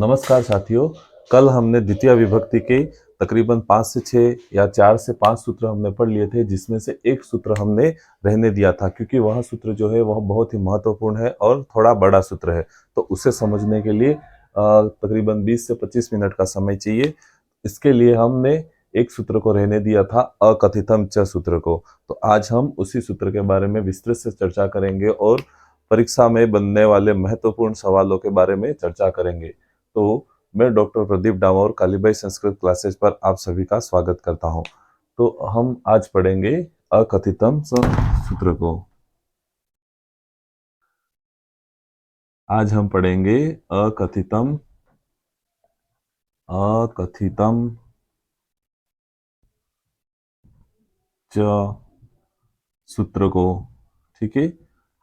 नमस्कार साथियों। कल हमने द्वितीय विभक्ति के तकरीबन 5 से 6 या 4 से 5 सूत्र हमने पढ़ लिए थे, जिसमें से एक सूत्र हमने रहने दिया था क्योंकि वह सूत्र जो है वह बहुत ही महत्वपूर्ण है और थोड़ा बड़ा सूत्र है। तो उसे समझने के लिए तकरीबन 20 से 25 मिनट का समय चाहिए। इसके लिए हमने एक सूत्र को रहने दिया था, अकथितम च सूत्र को। तो आज हम उसी सूत्र के बारे में विस्तृत से चर्चा करेंगे और परीक्षा में बनने वाले महत्वपूर्ण सवालों के बारे में चर्चा करेंगे। तो मैं डॉक्टर प्रदीप डामोर कालीबाई संस्कृत क्लासेस पर आप सभी का स्वागत करता हूं। तो हम आज पढ़ेंगे अकथितम सूत्र को। आज हम पढ़ेंगे अकथितम च सूत्र को। ठीक है,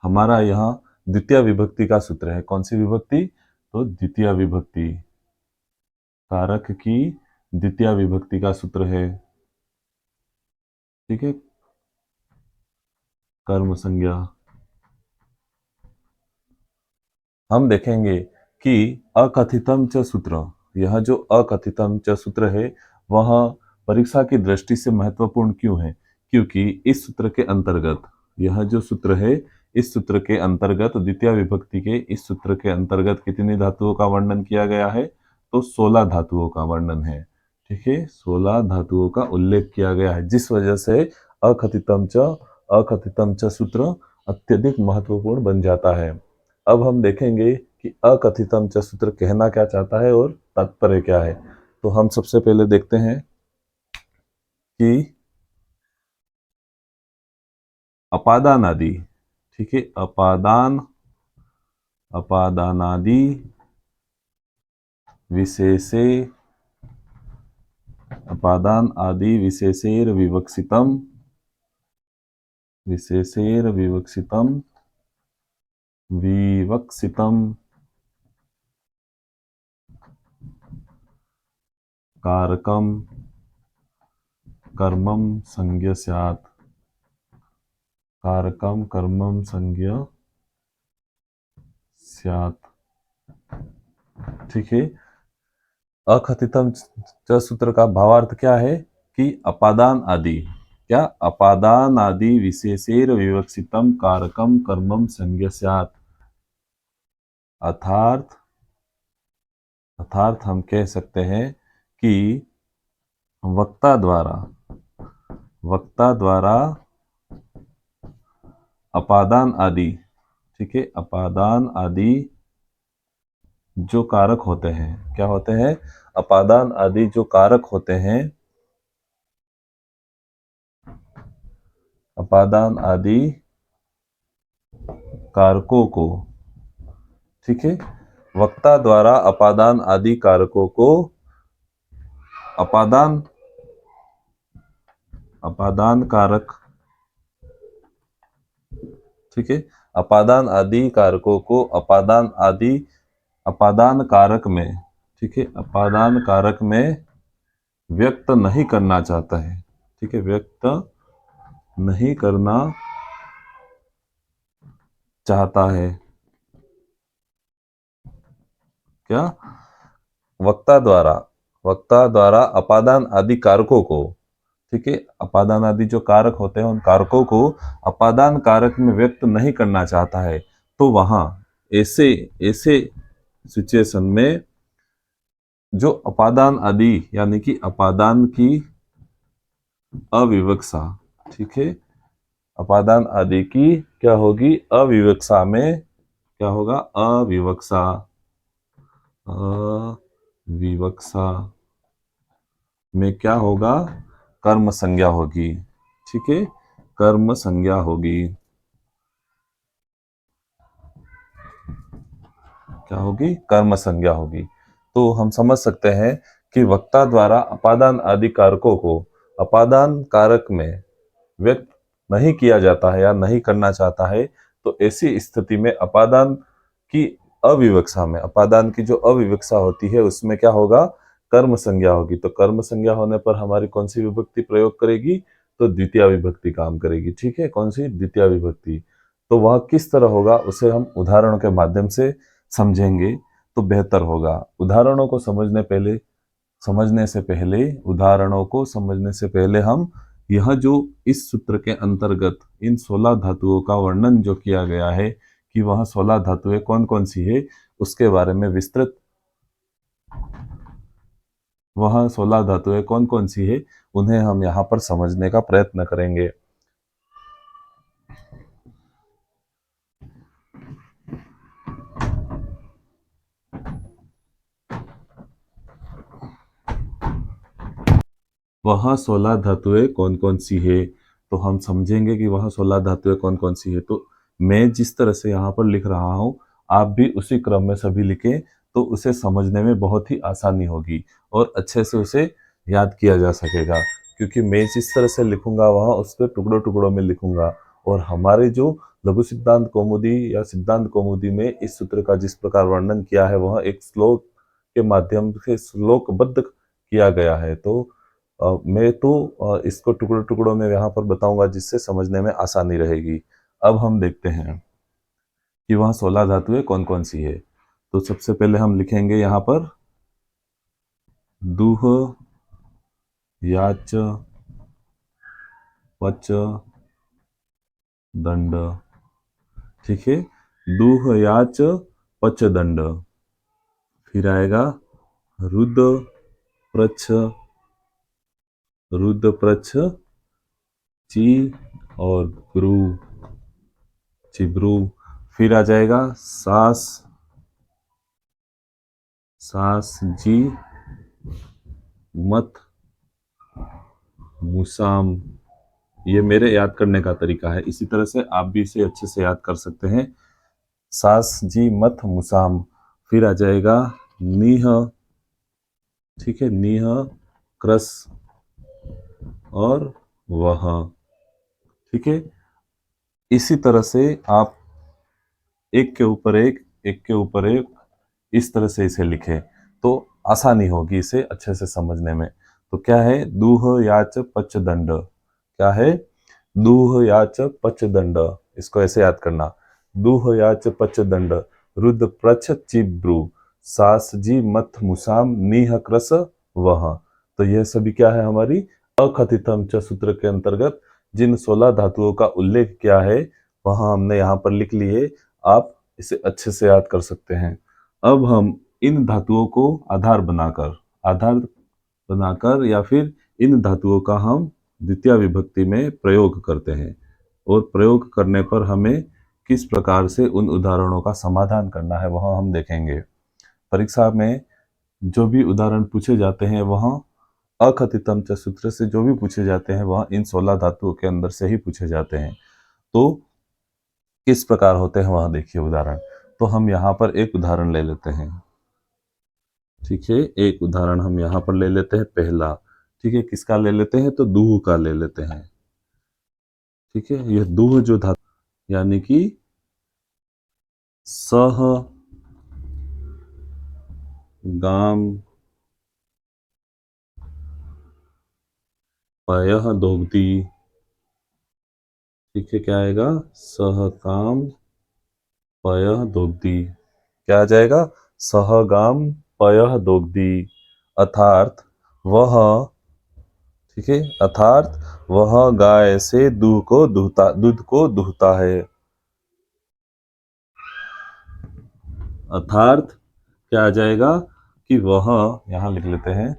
हमारा यहाँ द्वितीय विभक्ति का सूत्र है। कौन सी विभक्ति? तो द्वितीय विभक्ति, कारक की द्वितीय विभक्ति का सूत्र है। ठीक है, कर्म संज्ञा। हम देखेंगे कि अकथितम च सूत्र, यह जो अकथितम च सूत्र है वह परीक्षा की दृष्टि से महत्वपूर्ण क्यों है? क्योंकि इस सूत्र के अंतर्गत, यह जो सूत्र है इस सूत्र के अंतर्गत, द्वितीय विभक्ति के इस सूत्र के अंतर्गत कितनी धातुओं का वर्णन किया गया है? तो 16 धातुओं का वर्णन है। ठीक है, 16 धातुओं का उल्लेख किया गया है, जिस वजह से अकथितम च सूत्र अत्यधिक महत्वपूर्ण बन जाता है। अब हम देखेंगे कि अकथितम च सूत्र कहना क्या चाहता है और तात्पर्य क्या है। तो हम सबसे पहले देखते हैं कि अपादान आदि, ठीक है, अपादानादि विशेषे, अपादान आदि विशेषेर विवक्षितम कारकम कर्मम संज्ञ स्यात्। कारकम कर्मम संज्ञ स्यात्। ठीक है, अकथितम च सूत्र का भावार्थ क्या है कि अपादान आदि, क्या? अपादान आदि विशेषेर विवक्षितम कारकम कर्मम संज्ञ स्यात्। अर्थात हम कह सकते हैं कि वक्ता द्वारा अपादान आदि, ठीक है, अपादान आदि जो कारक होते हैं, क्या होते हैं? अपादान आदि जो कारक होते हैं, अपादान आदि कारकों को, ठीक है, वक्ता द्वारा अपादान आदि कारकों को अपादान कारक, ठीक है, अपादान आदि कारकों को अपादान कारक में, ठीक है, अपादान कारक में व्यक्त नहीं करना चाहता है। ठीक है, व्यक्त नहीं करना चाहता है। क्या? वक्ता द्वारा अपादान आदि कारकों को, ठीक है, अपादान आदि जो कारक होते हैं उन कारकों को अपादान कारक में व्यक्त नहीं करना चाहता है। तो वहां ऐसे सिचुएशन में जो अपादान आदि यानी कि अपादान की अविवक्षा, ठीक है, अपादान आदि की क्या होगी? अविवक्षा में क्या होगा? अविवक्षा में क्या होगा? कर्म संज्ञा होगी। ठीक है, कर्म संज्ञा होगी। क्या होगी? कर्म संज्ञा होगी। तो हम समझ सकते हैं कि वक्ता द्वारा अपादान आदि कारकों को अपादान कारक में व्यक्त नहीं किया जाता है या नहीं करना चाहता है, तो ऐसी स्थिति में अपादान की अविवक्षा में, अपादान की जो अविवक्षा होती है उसमें क्या होगा? कर्म संज्ञा होगी। तो कर्म संज्ञा होने पर हमारी कौन सी विभक्ति प्रयोग करेगी? तो द्वितीय विभक्ति काम करेगी। ठीक है, कौन सी? द्वितीय विभक्ति। तो वह किस तरह होगा उसे हम उदाहरण के माध्यम से समझेंगे। तो बेहतर होगा। उदाहरणों को समझने से पहले हम यह जो इस सूत्र के अंतर्गत इन 16 धातुओं का वर्णन जो किया गया है कि वह 16 धातुएं कौन कौन सी है, उसके बारे में विस्तृत, वह 16 धातुएं कौन कौन सी है उन्हें हम यहाँ पर समझने का प्रयत्न करेंगे। वह 16 धातुएं कौन कौन सी है, तो हम समझेंगे कि वह 16 धातुएं कौन कौन सी है। तो मैं जिस तरह से यहाँ पर लिख रहा हूँ, आप भी उसी क्रम में सभी लिखें, तो उसे समझने में बहुत ही आसानी होगी और अच्छे से उसे याद किया जा सकेगा। क्योंकि मैं जिस तरह से लिखूंगा वह उसके टुकड़ों टुकड़ों में लिखूंगा, और हमारे जो लघु सिद्धांत कौमुदी या सिद्धांत कौमुदी में इस सूत्र का जिस प्रकार वर्णन किया है वह एक श्लोक के माध्यम से श्लोकबद्ध किया गया है। तो मैं तो इसको टुकड़ों टुकड़ों में यहाँ पर बताऊंगा जिससे समझने में आसानी रहेगी। अब हम देखते हैं कि वह 16 धातुएं कौन कौन सी है। तो सबसे पहले हम लिखेंगे यहाँ पर दूह याच पच दंड। ठीक है, दूह याच पच दंड। फिर आएगा रुद प्रच्छ, रुद्र प्रच्छ ची और ब्रू, चिब्रू। फिर आ जाएगा सास, सास जी मत मुसाम। ये मेरे याद करने का तरीका है, इसी तरह से आप भी इसे अच्छे से याद कर सकते हैं। सास जी मत मुसाम। फिर आ जाएगा नीह, ठीक है, नीह क्रस और वह। ठीक है, इसी तरह से आप एक के ऊपर एक इस तरह से इसे लिखें तो आसानी होगी इसे अच्छे से समझने में। तो क्या है, दूह याच पच दंड। क्या है, दूह याच पच दंड। इसको ऐसे याद करना, दूह याच पच दंड रुद्र प्रच्छ चिब्रू सास जी मथ मुसाम नीह क्रस वह। तो यह सभी क्या है, हमारी अकथितम च सूत्र के अंतर्गत जिन 16 धातुओं का उल्लेख किया है वह हमने यहाँ पर लिख लिए। आप इसे अच्छे से याद कर सकते हैं। अब हम इन धातुओं को आधार बनाकर या फिर इन धातुओं का हम द्वितीय विभक्ति में प्रयोग करते हैं, और प्रयोग करने पर हमें किस प्रकार से उन उदाहरणों का समाधान करना है वह हम देखेंगे। परीक्षा में जो भी उदाहरण पूछे जाते हैं वह अकथितम च सूत्र से जो भी पूछे जाते हैं वह इन 16 धातुओं के अंदर से ही पूछे जाते हैं। तो किस प्रकार होते हैं वह देखिए उदाहरण। तो हम यहाँ पर एक उदाहरण ले लेते हैं। ठीक है, एक उदाहरण हम यहाँ पर ले लेते हैं पहला। ठीक है, किसका ले लेते हैं, तो दूह का ले लेते हैं। ठीक है, यह दूह जो धातु यानी कि सह गाम पयः दोग्धी। ठीक है, क्या आएगा, सह काम पयः दोग्धी। क्या आ जाएगा, सहगाम पयः दोग्धी। अर्थात वह, ठीक है, अर्थात वह गाय से दूध को दुहता है। अर्थात क्या आ जाएगा कि वह, यहां लिख लेते हैं,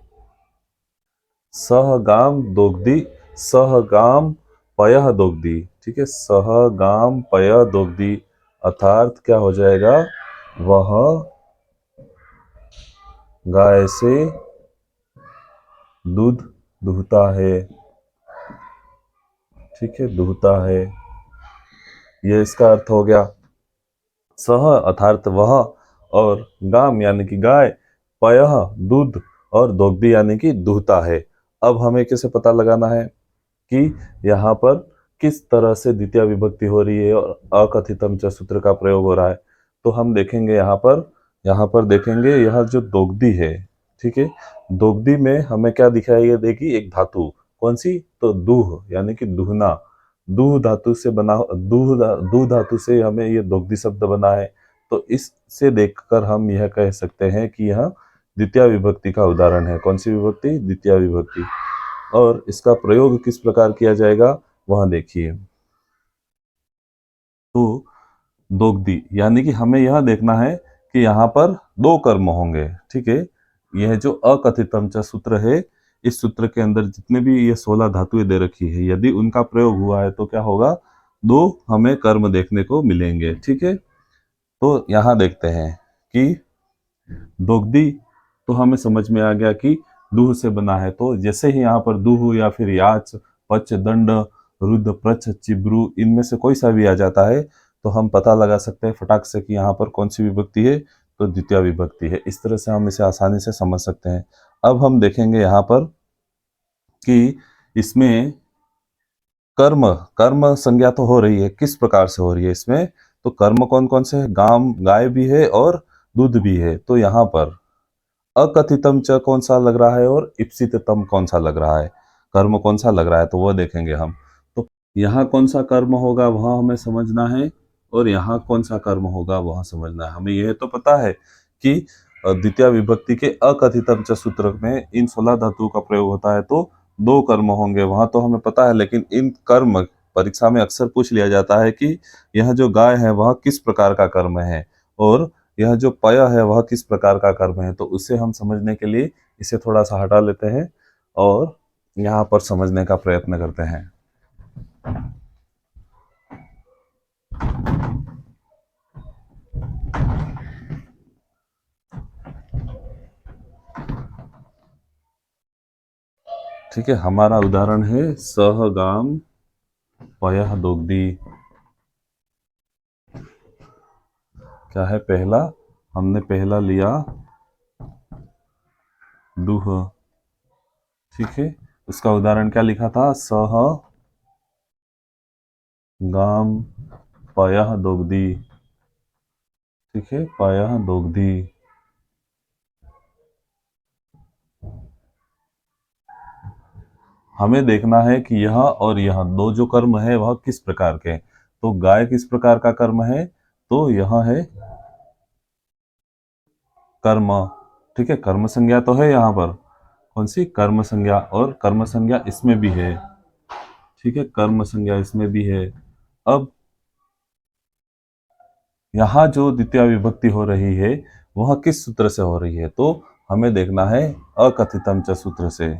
सहगाम दोग्धी, सहगाम पयः दोग्धी। ठीक है, सहगाम पयः दोग्धी। अर्थात क्या हो जाएगा, वह गाय से दूध दुहता है। ठीक है, दुहता है, ये इसका अर्थ हो गया। सह अर्थात वह, और गाम यानी कि गाय, पयः दूध, और दोग्धी यानी कि दुहता है। अब हमें कैसे पता लगाना है कि यहाँ पर किस तरह से द्वितीय विभक्ति हो रही है और अकथितम च सूत्र का प्रयोग हो रहा है। तो हम देखेंगे यहाँ पर देखेंगे यह जो दोग्धी है, ठीक है, दोग्धी में हमें क्या दिखाई देगी, एक धातु, कौन सी, तो दूह यानी कि दुहना। दूह धातु से बना, दूह धातु से हमें ये दोग्धी शब्द बना है। तो इससे देखकर हम यह कह सकते हैं कि यह द्वितीय विभक्ति का उदाहरण है। कौन सी विभक्ति? द्वितीय विभक्ति। और इसका प्रयोग किस प्रकार किया जाएगा वह देखिए। तो दोगदी यानी कि हमें यह देखना है कि यहाँ पर दो कर्म होंगे, ठीक है। यह जो अकथितम च सूत्र है, इस सूत्र के अंदर जितने भी ये 16 धातुएं दे रखी है, यदि उनका प्रयोग हुआ है तो क्या होगा? दो हमें कर्म देखने को मिलेंगे, ठीक है। तो यहाँ देखते हैं कि दोगदी तो हमें समझ में आ गया कि दूह से बना है। तो जैसे ही यहाँ पर दूह या फिर याच, पच, दंड, रुद्र, प्रच, चिब्रू, इनमें से कोई सा भी आ जाता है तो हम पता लगा सकते हैं फटाक से कि यहाँ पर कौन सी विभक्ति है, तो द्वितीय विभक्ति है। इस तरह से हम इसे आसानी से समझ सकते हैं। अब हम देखेंगे यहाँ पर कि इसमें कर्म कर्म संज्ञा तो हो रही है, किस प्रकार से हो रही है इसमें? तो कर्म कौन कौन से है? गाय भी है और दूध भी है। तो यहाँ पर अकथितम च कौन सा लग रहा है और इप्सितम कौन सा लग रहा है, कर्म कौन सा लग रहा है, तो वह देखेंगे हम। तो यहाँ कौन सा कर्म होगा वह हमें समझना है, और यहाँ कौन सा कर्म होगा वह समझना है। हमें यह तो पता है कि द्वितीय विभक्ति के अकथितम च सूत्र में इन 16 धातुओं का प्रयोग होता है तो दो कर्म होंगे, वहां तो हमें पता है। लेकिन इन कर्म परीक्षा में अक्सर पूछ लिया जाता है कि यह जो गाय है वह किस प्रकार का कर्म है, और यह जो पय है वह किस प्रकार का कर्म है। तो उसे हम समझने के लिए इसे थोड़ा सा हटा लेते हैं और यहाँ पर समझने का प्रयत्न करते हैं। ठीक है, हमारा उदाहरण है सहगाम पयः दोग्धी। क्या है पहला? हमने पहला लिया दूह, ठीक है। उसका उदाहरण क्या लिखा था? सह गाम पयः दोग्धी, ठीक है, पयः दोग्धी। हमें देखना है कि यह और यह दो जो कर्म है वह किस प्रकार के हैं। तो गाय किस प्रकार का कर्म है? तो यह है कर्म, ठीक है। कर्म संज्ञा तो है यहाँ पर, कौन सी? कर्म संज्ञा, और कर्म संज्ञा इसमें भी है, ठीक है, कर्म संज्ञा इसमें भी है। अब यहाँ जो द्वितीय विभक्ति हो रही है वह किस सूत्र से हो रही है? तो हमें देखना है अकथितम च सूत्र से।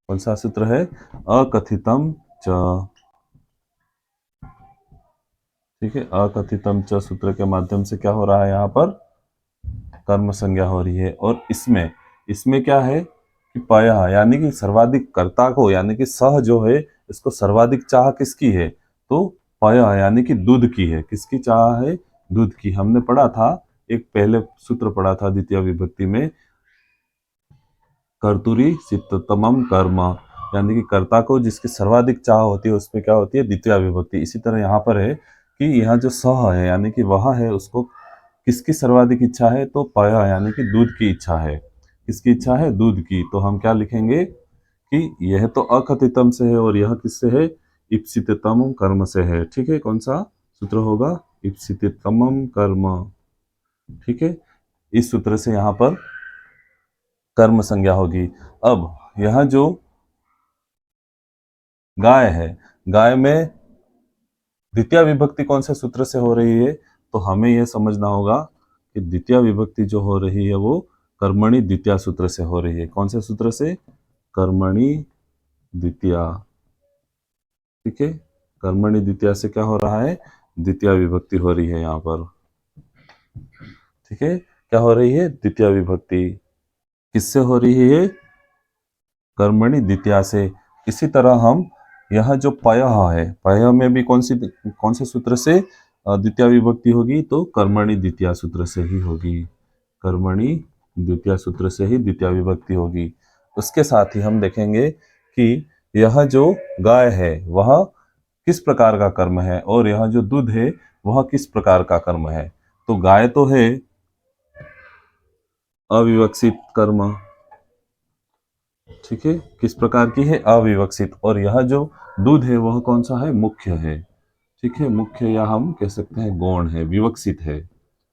कौन सा सूत्र है? अकथितम च, ठीक है। अकथितम च सूत्र के माध्यम से क्या हो रहा है? यहाँ पर कर्म संज्ञा हो रही है। और इसमें इसमें क्या है कि पय यानी कि सर्वाधिक कर्ता को, यानी कि सह जो है इसको सर्वाधिक चाह किसकी है? तो पय यानी कि दूध की है। किसकी चाह है? दूध की। हमने पढ़ा था, एक पहले सूत्र पढ़ा था द्वितीय विभक्ति में, कर्तुरी सिद्धतमम कर्म, यानी कि कर्ता को जिसकी सर्वाधिक चाह होती है उसमें क्या होती है? द्वितीय विभक्ति। इसी तरह यहाँ पर है कि यहाँ जो सह है यानी कि वह है, उसको किसकी सर्वाधिक इच्छा है? तो पय यानी कि दूध की इच्छा है। किसकी इच्छा है? दूध की। तो हम क्या लिखेंगे कि यह तो अकथितम से है और यह किससे है? इप्सिततम कर्म से है, ठीक है। कौन सा सूत्र होगा? इप्सिततमम कर्म, ठीक है। इस सूत्र से यहाँ पर कर्म संज्ञा होगी। अब यह जो गाय है, गाय में द्वितीय विभक्ति कौन से सूत्र से हो रही है? तो हमें यह समझना होगा कि द्वितीय विभक्ति जो हो रही है वो कर्मणि द्वितीय सूत्र से हो रही है। कौन से सूत्र से? कर्मणि द्वितीय, ठीक है। कर्मणि द्वितीय से क्या हो रहा है? द्वितीय विभक्ति हो रही है यहाँ पर, ठीक है। क्या हो रही है? द्वितीय विभक्ति। किससे हो रही है? कर्मणि द्वितीय से। इसी तरह हम यह जो पय है, पय में भी कौन से सूत्र से द्वितीय विभक्ति होगी? तो कर्मणि द्वितीय सूत्र से ही होगी। कर्मणि द्वितीय सूत्र से ही द्वितीय विभक्ति होगी। उसके साथ ही हम देखेंगे कि यह जो गाय है वह किस प्रकार का कर्म है, और यह जो दूध है वह किस प्रकार का कर्म है। तो गाय तो है अविवक्षित कर्म, ठीक है। किस प्रकार की है? अविवक्षित। और यह जो दूध है वह कौन सा है? मुख्य है, ठीक है, मुख्य या हम कह सकते हैं गौण है, विवक्षित है।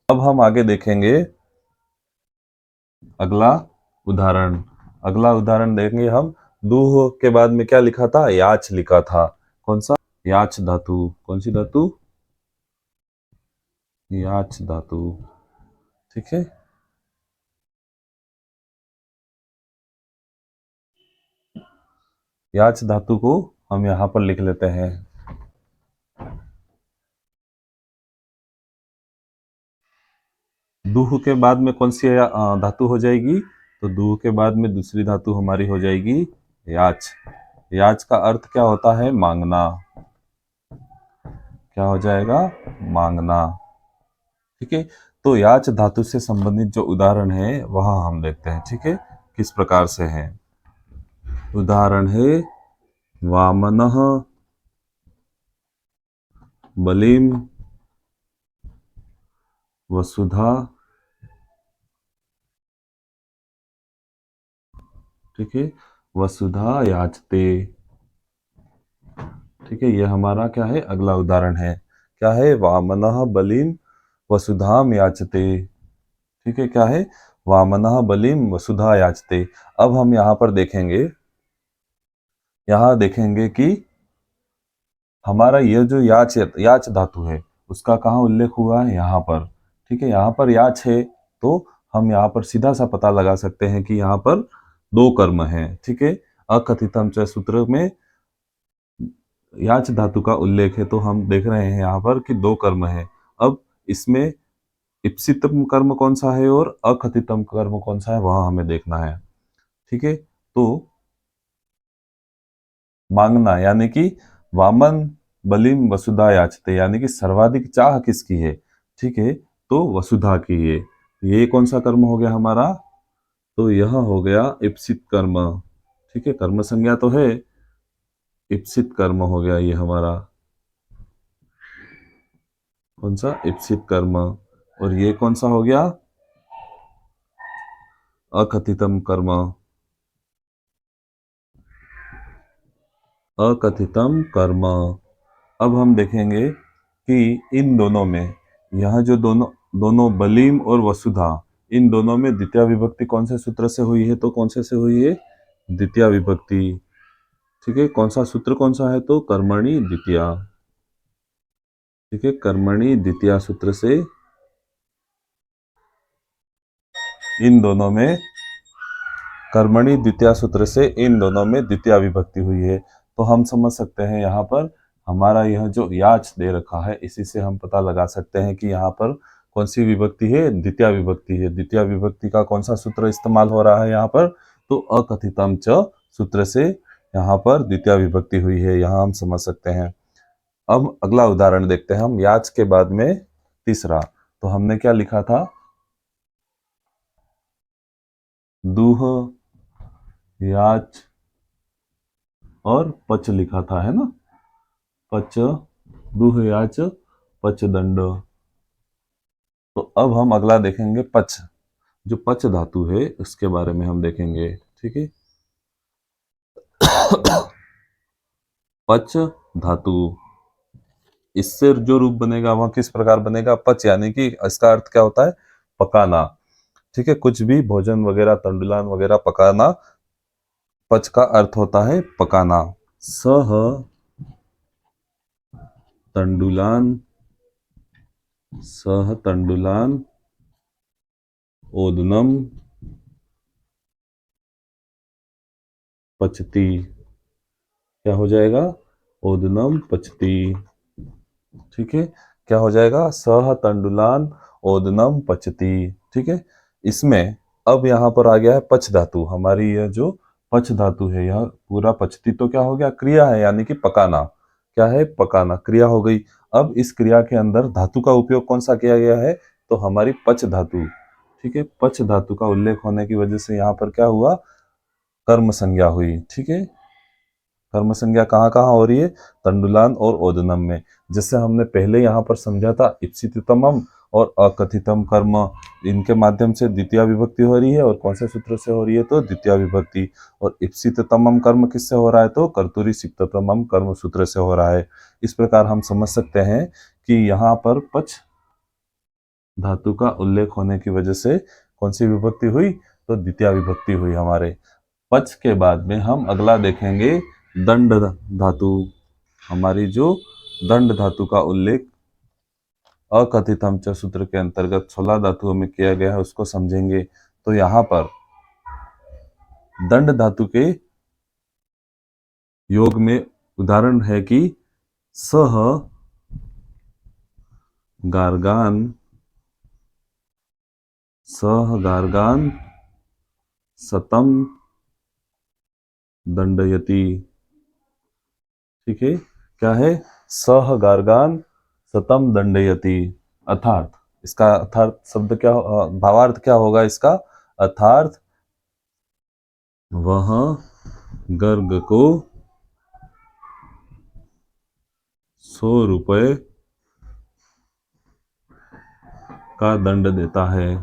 अब हम आगे देखेंगे अगला उदाहरण। अगला उदाहरण देखेंगे हम। दूह के बाद में क्या लिखा था? याच लिखा था। कौन सा? याच धातु। कौन सी धातु? याच धातु। ठीक है, याच धातु को हम यहां पर लिख लेते हैं। दूह के बाद में कौन सी धातु हो जाएगी? तो दूह के बाद में दूसरी धातु हमारी हो जाएगी याच। याच का अर्थ क्या होता है? मांगना। क्या हो जाएगा? मांगना। ठीक है, तो याच धातु से संबंधित जो उदाहरण है वहां हम देखते हैं। ठीक है, किस प्रकार से है। उदाहरण है वामनः बलिम वसुधा। ठीक है, वसुधा याचते। ठीक है, ये हमारा क्या है? अगला उदाहरण है। क्या है? वामनः बलिम वसुधाम याचते। ठीक है, क्या है? वामनः बलिम वसुधा याचते। अब हम यहाँ पर देखेंगे, यहाँ देखेंगे कि हमारा यह जो याच याच धातु है उसका कहाँ उल्लेख हुआ है? यहाँ पर। ठीक है, यहाँ पर याच है तो हम यहाँ पर सीधा सा पता लगा सकते हैं कि यहाँ पर दो कर्म है। ठीक है, अकथितम च सूत्र में याच धातु का उल्लेख है तो हम देख रहे हैं यहाँ पर कि दो कर्म है। अब इसमें इप्सितम कर्म कौन सा है और अकथितम कर्म कौन सा है वहां हमें देखना है। ठीक है, तो मांगना यानी कि वामन बलिम वसुधा याचते, यानी कि सर्वाधिक चाह किसकी है? ठीक है, तो वसुधा की है। ये कौन सा कर्म हो गया हमारा? तो यह हो गया इप्सित कर्म। ठीक है, कर्म संज्ञा तो है, इप्सित कर्म हो गया ये हमारा। कौन सा? इप्सित कर्म। और ये कौन सा हो गया? अकथितम कर्म। अकथितम कर्म। अब हम देखेंगे कि इन दोनों में, यह जो दोनों दोनों बलीम और वसुधा, इन दोनों में द्वितीय विभक्ति कौन से सूत्र से हुई है? तो कौन से हुई है? द्वितीय विभक्ति। ठीक है, कौन सा सूत्र कौन सा है? तो कर्मणि द्वितीय। ठीक है, कर्मणि द्वितीय सूत्र से इन दोनों में, कर्मणि द्वितीय सूत्र से इन दोनों में द्वितीय विभक्ति हुई है। तो हम समझ सकते हैं यहाँ पर हमारा यह जो याच दे रखा है इसी से हम पता लगा सकते हैं कि यहाँ पर कौन सी विभक्ति है? द्वितीय विभक्ति है। द्वितीय विभक्ति का कौन सा सूत्र इस्तेमाल हो रहा है यहाँ पर? तो अकथितम च सूत्र से यहाँ पर द्वितीय विभक्ति हुई है, यहाँ हम समझ सकते हैं। अब अगला उदाहरण देखते हैं हम, याच के बाद में तीसरा। तो हमने क्या लिखा था? दूह, याच और पच लिखा था, है ना? पच, दूह याच पच दंड। तो अब हम अगला देखेंगे पच। जो पच धातु है उसके बारे में हम देखेंगे। ठीक है, पच धातु, इससे जो रूप बनेगा वह किस प्रकार बनेगा? पच, यानी कि इसका अर्थ क्या होता है? पकाना। ठीक है, कुछ भी भोजन वगैरह, तंडुलान वगैरह पकाना, पच का अर्थ होता है पकाना। सह तंडुलान, सह तंडुलान ओदनम पचती। क्या हो जाएगा? ओदनम पचती। ठीक है, क्या हो जाएगा? सह तंडुलान ओदनम पचती। ठीक है, इसमें अब यहाँ पर आ गया है पच धातु। हमारी यह जो पच धातु है यह पूरा पचती तो क्या हो गया? क्रिया है, यानी कि पकाना। क्या है? पकाना, क्रिया हो गई। अब इस क्रिया के अंदर धातु का उपयोग कौन सा किया गया है? तो हमारी पच धातु। ठीक है, पच धातु का उल्लेख होने की वजह से यहाँ पर क्या हुआ? कर्म संज्ञा हुई। ठीक है, कर्म संज्ञा कहाँ कहाँ हो रही है? तंडुलान और ओदनम में। जैसे हमने पहले यहाँ पर समझा था इप्सितमम और अकथितम कर्म, इनके माध्यम से द्वितीय विभक्ति हो रही है। और कौन से सूत्र से हो रही है? तो द्वितीय विभक्ति। और ईप्सिततमम कर्म किससे हो रहा है? तो कर्तुरी सिक्ततमम कर्म सूत्र से हो रहा है। इस प्रकार हम समझ सकते हैं कि यहाँ पर पच धातु का उल्लेख होने की वजह से कौन सी विभक्ति हुई? तो द्वितीय विभक्ति हुई हमारे। पच के बाद में हम अगला देखेंगे दंड धातु। हमारी जो दंड धातु का उल्लेख अकथितम च सूत्र के अंतर्गत 16 धातुओं में किया गया है, उसको समझेंगे। तो यहाँ पर दंड धातु के योग में उदाहरण है कि सह गार्गान, सह गार्गान सतम दंडयति। ठीक है, क्या है? सह गार्गान सतम दंडयति। अर्थात इसका अर्थात शब्द क्या, भावार्थ क्या होगा इसका? अर्थात वह गर्ग को 100 रुपए का दंड देता है।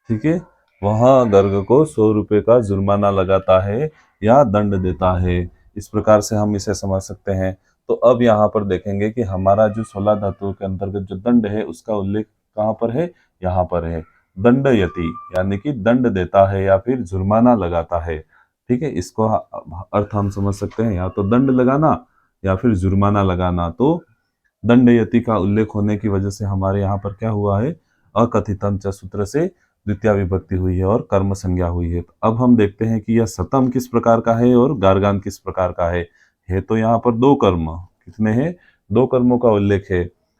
ठीक है, वह गर्ग को 100 रुपए का जुर्माना लगाता है या दंड देता है। इस प्रकार से हम इसे समझ सकते हैं। तो अब यहाँ पर देखेंगे कि हमारा जो 16 धातुओं के अंतर्गत जो दंड है उसका उल्लेख कहाँ पर है? यहाँ पर है। दंडयति यानी कि दंड देता है या फिर जुर्माना लगाता है। ठीक है, इसको अर्थ हम समझ सकते हैं, या तो दंड लगाना या फिर जुर्माना लगाना। तो दंडयति का उल्लेख होने की वजह से हमारे यहाँ पर क्या हुआ है? अकथितम च सूत्र से द्वितीय विभक्ति हुई है और कर्म संज्ञा हुई है। तो अब हम देखते हैं कि यह सतम किस प्रकार का है और गार्गान किस प्रकार का है तो यहाँ पर दो कर्म, कितने हैं? दो कर्मों का उल्लेख है।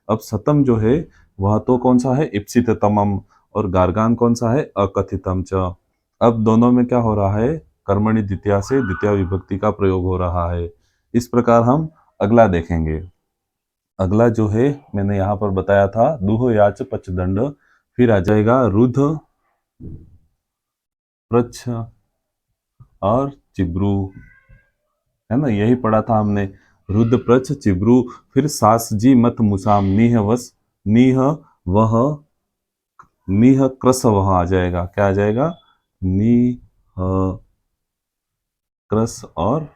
अब सतम जो है वह तो कौन सा है? इप्सिततमम। और गार्गान कौन सा है? अकथितम च। अब दोनों में क्या हो रहा है? कर्मणि द्वितीया से द्वितीय विभक्ति का प्रयोग हो रहा है। इस प्रकार हम अगला देखेंगे। अगला जो है मैंने यहाँ पर बताया था दुह याच पचदंड, फिर आ जाएगा रुध प्रच्छ और चिब्रू, है ना? यही पढ़ा था हमने, रुद्र प्रच्छ चिब्रू। फिर सास जी मत मुसाम नीह वस, नीह वह, नीह क्रस वह आ जाएगा। क्या आ जाएगा? नीह क्रस और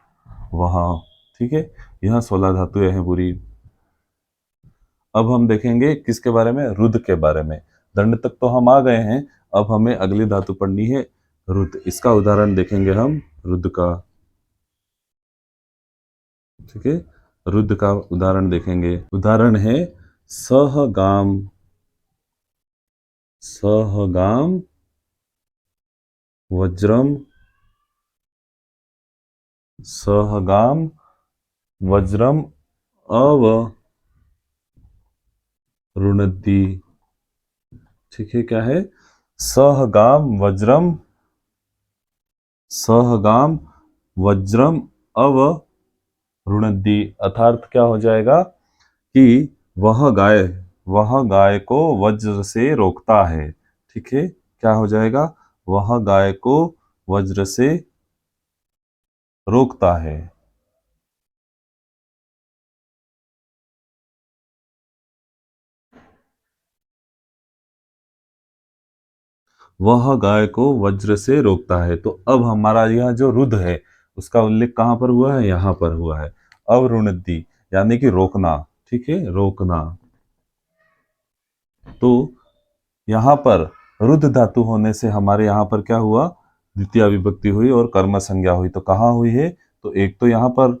वह। ठीक है, यह 16 धातुएं हैं पूरी। अब हम देखेंगे किसके बारे में? रुद्र के बारे में। दंड तक तो हम आ गए हैं, अब हमें अगली धातु पढ़नी है रुद्र। इसका उदाहरण देखेंगे हम रुद्र का। ठीक है, रुद्र का उदाहरण देखेंगे। उदाहरण है सहगाम, सहगाम वज्रम, सहगाम वज्रम अव रुणद्धि। ठीक है, क्या है? सहगाम वज्रम, सहगाम वज्रम अव रुणद्धि। अर्थात क्या हो जाएगा कि वह गाय को वज्र से रोकता है। ठीक है, क्या हो जाएगा? वह गाय को वज्र से रोकता है। वह गाय को वज्र से रोकता है। तो अब हमारा यह जो रुद्र है उसका उल्लेख कहाँ पर हुआ है? यहाँ पर हुआ है। अवरुणद्धि यानी कि रोकना। ठीक है, रोकना। तो यहाँ पर रुद्र धातु होने से हमारे यहाँ पर क्या हुआ? द्वितीय विभक्ति हुई और कर्म संज्ञा हुई। तो कहाँ हुई है? तो एक तो यहाँ पर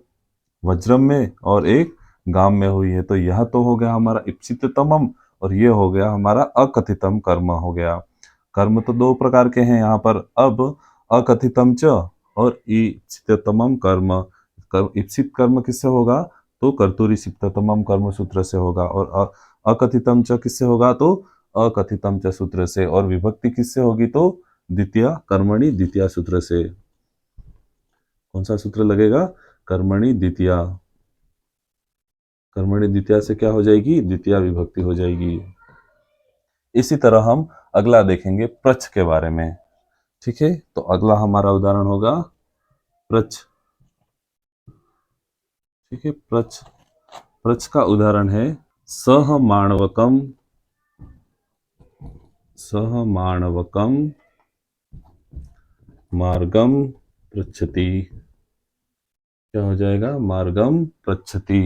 वज्रम में और एक गाम में हुई है। तो यह तो हो गया हमारा इप्सिततमम और ये हो गया हमारा अकथितम कर्म हो गया। कर्म तो दो प्रकार के हैं यहाँ पर। अब अकथितम च और ईप्सिततमम कर्म। ईप्सित कर्म किससे होगा? तो कर्तुरी सिप्ततमम कर्म सूत्र से होगा। और अकथितम च किससे होगा? तो अकथितम च सूत्र से। और विभक्ति किससे होगी? तो द्वितीय कर्मणि द्वितीय सूत्र से। कौन सा सूत्र लगेगा? कर्मणि द्वितीय। कर्मणि द्वितीय से क्या हो जाएगी? द्वितीय विभक्ति हो जाएगी। इसी तरह हम अगला देखेंगे प्रच्छ के बारे में। ठीक है, तो अगला हमारा उदाहरण होगा प्रच्छ। ठीक है, प्रच्छ। प्रच्छ का उदाहरण है सह माणवकम सह माणवकम मार्गम पृच्छति। क्या हो जाएगा? मार्गम पृच्छति।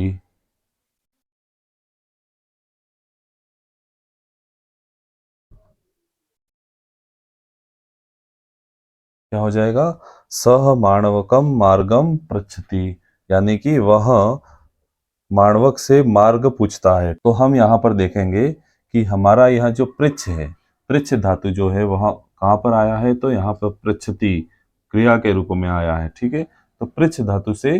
क्या हो जाएगा? सह माणवकम मार्गम पृच्छति, यानी कि वह माणवक से मार्ग पूछता है। तो हम यहाँ पर देखेंगे कि हमारा यहाँ जो पृच्छ है, पृच्छ धातु जो है वह कहाँ पर आया है? तो यहाँ पर पृच्छति क्रिया के रूप में आया है। ठीक है, तो पृच्छ धातु से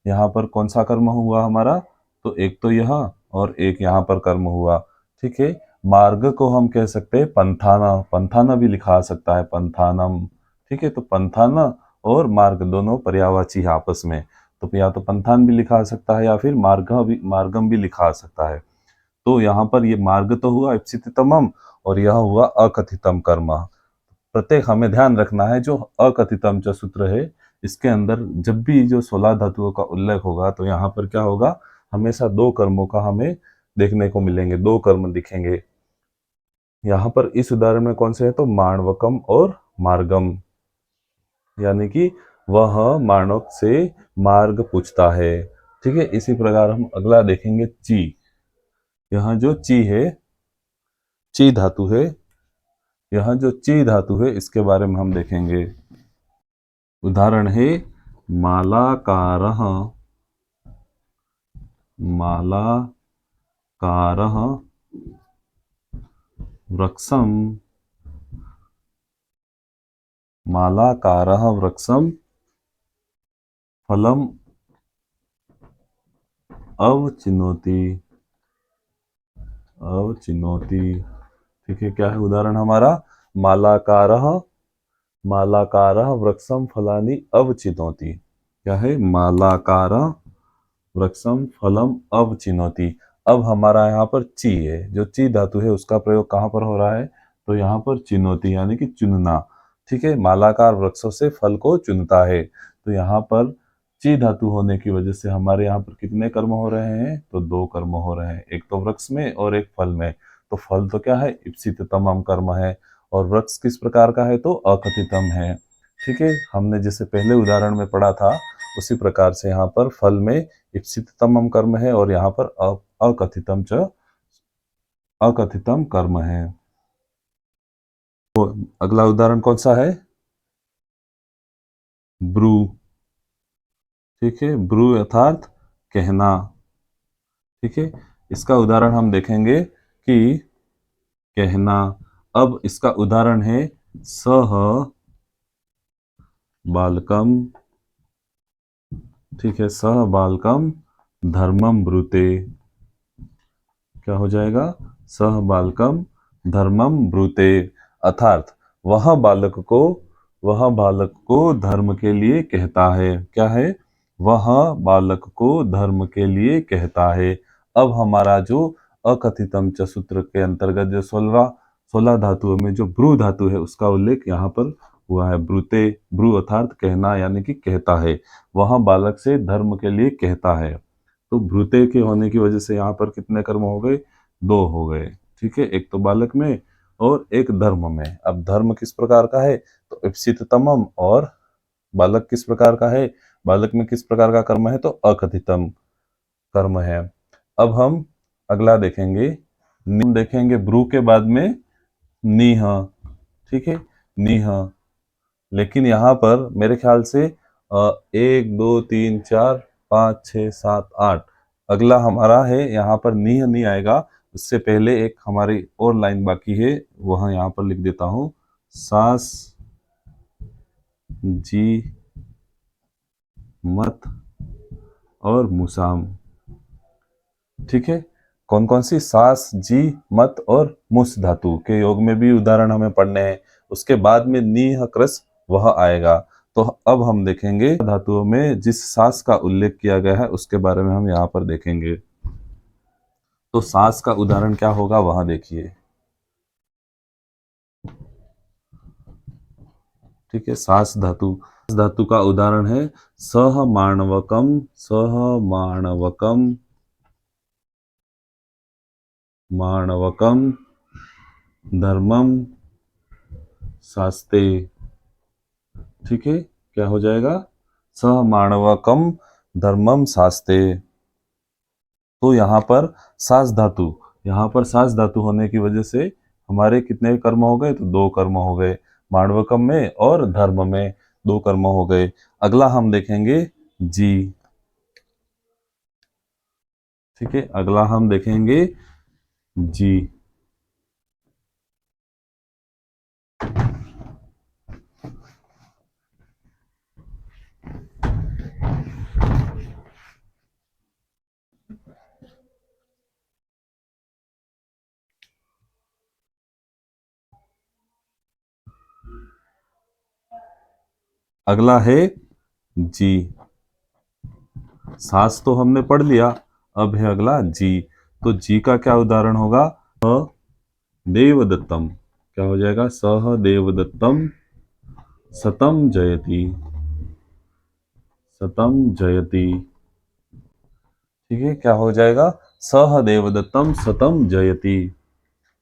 यहाँ पर कौन सा कर्म हुआ हमारा? तो एक तो यह और एक यहाँ पर कर्म हुआ। ठीक है, मार्ग को हम कह सकते हैं पंथाना, पंथाना भी लिखा आ सकता है, पंथानम। ठीक है, तो पंथाना और मार्ग दोनों पर्यायवाची है आपस में, तो या तो पंथान भी लिखा आ सकता है या फिर मार्गम भी लिखा आ सकता है। तो यहाँ पर ये मार्ग तो हुआ इप्सितमम और यह हुआ अकथितम कर्म। प्रत्येक हमें ध्यान रखना है, जो अकथितम जो सूत्र है इसके अंदर जब भी जो 16 धातुओं का उल्लेख होगा तो यहाँ पर क्या होगा? हमेशा दो कर्मों का हमें देखने को मिलेंगे, दो कर्म दिखेंगे। यहाँ पर इस उदाहरण में कौन से है? तो माणवकम और मार्गम, यानी कि वह मानव से मार्ग पूछता है। ठीक है, इसी प्रकार हम अगला देखेंगे ची। यहाँ जो ची है, ची धातु है, यहाँ जो ची धातु है इसके बारे में हम देखेंगे। उदाहरण है मालाकारः, मालाकारः वृक्षम, मालाकारः वृक्षम फलम अवचिनोति, अवचिनोति। ठीक है, क्या है उदाहरण हमारा? मालाकारः, मालाकारः वृक्षम फलानि अवचिनोति। क्या है? मालाकारः वृक्षम फलम अवचिनोति। अब हमारा यहाँ पर ची है, जो ची धातु है उसका प्रयोग कहाँ पर हो रहा है? तो यहाँ पर चिनोती, यानी कि चुनना। ठीक है, मालाकार वृक्षों से फल को चुनता है। तो यहाँ पर ची धातु होने की वजह से हमारे यहाँ पर कितने कर्म हो रहे हैं? तो दो कर्म हो रहे हैं, एक तो वृक्ष में और एक फल में। तो फल तो क्या है? इप्सिततमम कर्म है, और वृक्ष किस प्रकार का है? तो अकथितम है। ठीक है, हमने जैसे पहले उदाहरण में पढ़ा था उसी प्रकार से यहाँ पर फल में इप्सिततमम कर्म है और यहाँ पर अकथितम कर्म है। तो अगला उदाहरण कौन सा है? ब्रू। ठीक है, ब्रू अर्थात कहना। ठीक है, इसका उदाहरण हम देखेंगे कि कहना। अब इसका उदाहरण है सह बालकम। ठीक है, सह बालकम धर्मम ब्रूते। क्या हो जाएगा? सह बालकम धर्मम ब्रूते, अर्थात वह बालक को धर्म के लिए कहता है। क्या है? वह बालक को धर्म के लिए कहता है। अब हमारा जो अकथितम च सूत्र के अंतर्गत जो 16 धातुओं में जो ब्रू धातु है उसका उल्लेख यहाँ पर हुआ है। ब्रूते, ब्रू अर्थात कहना, यानी कि कहता है, वह बालक से धर्म के लिए कहता है। तो भ्रूते के होने की वजह से यहाँ पर कितने कर्म हो गए? दो हो गए। ठीक है, एक तो बालक में और एक धर्म में। अब धर्म किस प्रकार का है? तो इप्सिततमम, और बालक किस प्रकार का है? बालक में किस प्रकार का कर्म है? तो अकथितम कर्म है। अब हम अगला देखेंगे, निम देखेंगे ब्रू के बाद में नीह। ठीक है, नीह, लेकिन यहाँ पर मेरे ख्याल से 1 2 3 4 5 6 7 8 अगला हमारा है, यहाँ पर नीह नहीं आएगा। उससे पहले एक हमारी और लाइन बाकी है, वह यहाँ पर लिख देता हूँ। सास जी मत और मुसाम। ठीक है, कौन कौन सी? सास जी मत और मुस धातु के योग में भी उदाहरण हमें पढ़ने हैं। उसके बाद में नीह क्रस वह आएगा। तो अब हम देखेंगे धातुओं में जिस सास का उल्लेख किया गया है उसके बारे में हम यहाँ पर देखेंगे। तो सास का उदाहरण क्या होगा वहां देखिए। ठीक है, सास धातु, धातु का उदाहरण है सह माणवकम, सह माणवकम, माणवकम धर्मम शास्ते। ठीक है, क्या हो जाएगा? स माणवकम धर्मम शास्ते। तो यहाँ पर सास धातु, यहाँ पर सास धातु होने की वजह से हमारे कितने कर्म हो गए? तो दो कर्म हो गए, माणवकम में और धर्म में दो कर्म हो गए। अगला हम देखेंगे जी। ठीक है, अगला हम देखेंगे जी। अगला है जी। सास तो हमने पढ़ लिया, अब है अगला जी। तो जी का क्या उदाहरण होगा? देवदत्तम। क्या हो जाएगा? सह देवदत्तम सतम जयति। सतम जयति। ठीक है, क्या हो जाएगा? सह देवदत्तम सतम जयति।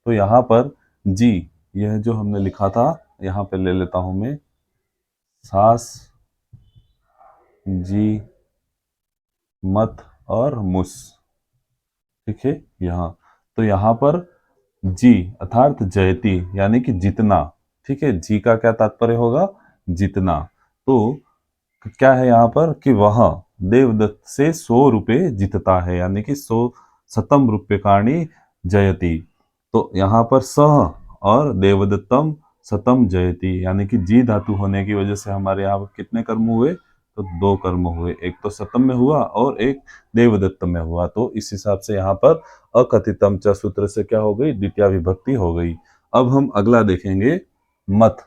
तो यहाँ पर जी, यह जो हमने लिखा था, यहाँ पे ले लेता हूं मैं, सास जी मत और मुस। ठीक है, यहाँ तो यहाँ पर जी अर्थात जयति यानी कि जितना। ठीक है, जी का क्या तात्पर्य होगा? जितना। तो क्या है यहाँ पर कि वह देवदत्त से 100 रुपये जीतता है, यानी कि 100 शतम रुप्यकाणि जयति। तो यहाँ पर सह और देवदत्तम शतम जयति, यानी कि जी धातु होने की वजह से हमारे यहाँ पर कितने कर्म हुए? तो दो कर्म हुए, एक तो शतम में हुआ और एक देवदत्त में हुआ। तो इस हिसाब से यहाँ पर अकथितम च सूत्र से क्या हो गई? द्वितीय विभक्ति हो गई। अब हम अगला देखेंगे मत।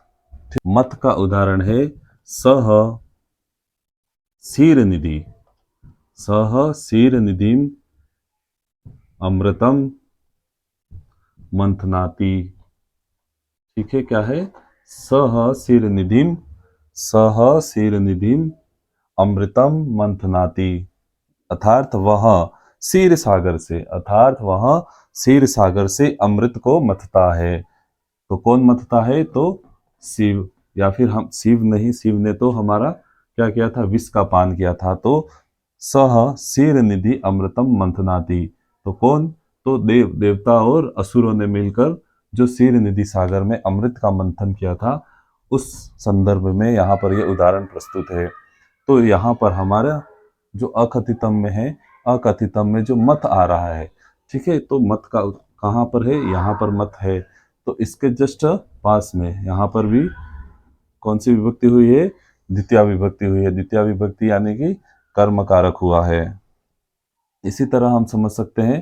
मत का उदाहरण है सह क्षीर निधि। सह क्षीर निधि अमृतम मंथनाति। ठीक है, क्या है? सह क्षीर निधि, सह क्षीर निधि अमृतम मंथनाति। अर्थात वह क्षीर सागर से, अर्थात वह क्षीर सागर से अमृत को मथता है। तो कौन मथता है? तो शिव, या फिर हम शिव नहीं, शिव ने तो हमारा क्या किया था? विष का पान किया था। तो सह क्षीर निधि अमृतम मंथनाति। तो कौन? तो देवता और असुरों ने मिलकर जो क्षीर निधि सागर में अमृत का मंथन किया था, उस संदर्भ में यहाँ पर यह उदाहरण प्रस्तुत है। तो यहाँ पर हमारा जो अकथितम में है, अकथितम में जो मत आ रहा है, ठीक है, तो मत का कहाँ पर है? यहाँ पर मत है। तो इसके जस्ट पास में यहाँ पर भी कौन सी विभक्ति हुई है? द्वितीय विभक्ति हुई है। द्वितीय विभक्ति यानी कि कर्म कारक हुआ है। इसी तरह हम समझ सकते हैं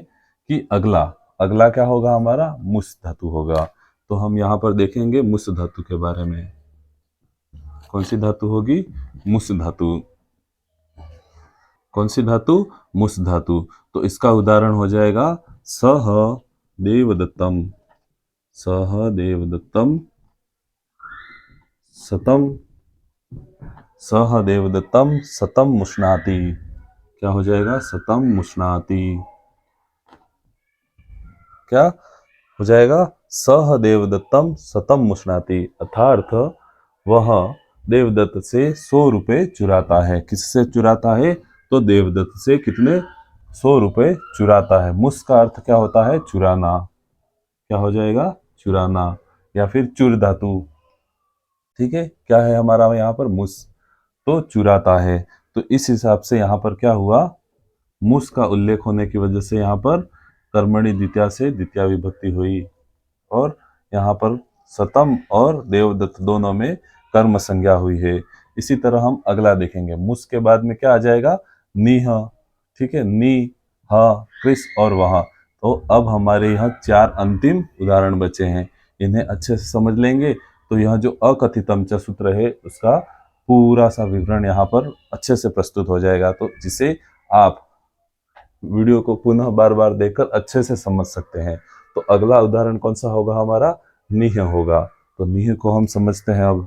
कि अगला अगला क्या होगा? हमारा मुस धातु होगा। तो हम यहाँ पर देखेंगे मुस धातु के बारे में। कौन सी धातु होगी? मुस धातु। कौन सी धातु? मुस धातु। तो इसका उदाहरण हो जाएगा सह देवदत्तम। सह देवदत्तम सतम, सह देवदत्तम सतम मुष्णाति। क्या हो जाएगा? सतम मुष्णाति। क्या हो जाएगा? सह देवदत्तम सतम मुष्णाति। अर्थात वह देवदत्त से 100 रुपये चुराता है। किससे चुराता है? तो देवदत्त से कितने? 100 रुपये चुराता है। मुस का अर्थ क्या होता है? चुराना। क्या हो जाएगा? चुराना, या फिर चुर धातु। ठीक है, क्या है हमारा यहाँ पर? मुस। तो चुराता है। तो इस हिसाब से यहाँ पर क्या हुआ? मुस का उल्लेख होने की वजह से यहाँ पर कर्मणि द्वितीया से द्वितीय विभक्ति हुई, और यहाँ पर सतम और देवदत्त दोनों में कर्म संज्ञा हुई है। इसी तरह हम अगला देखेंगे। मुस के बाद में क्या आ जाएगा? निह। ठीक है, नी, ह, कृष और वह। तो अब हमारे यहाँ 4 अंतिम उदाहरण बचे हैं। इन्हें अच्छे से समझ लेंगे तो यह जो अकथितम च सूत्र है उसका पूरा सा विवरण यहाँ पर अच्छे से प्रस्तुत हो जाएगा, तो जिसे आप वीडियो को पुनः बार बार देखकर अच्छे से समझ सकते हैं। तो अगला उदाहरण कौन सा होगा? हमारा निह होगा। तो निह को हम समझते हैं अब।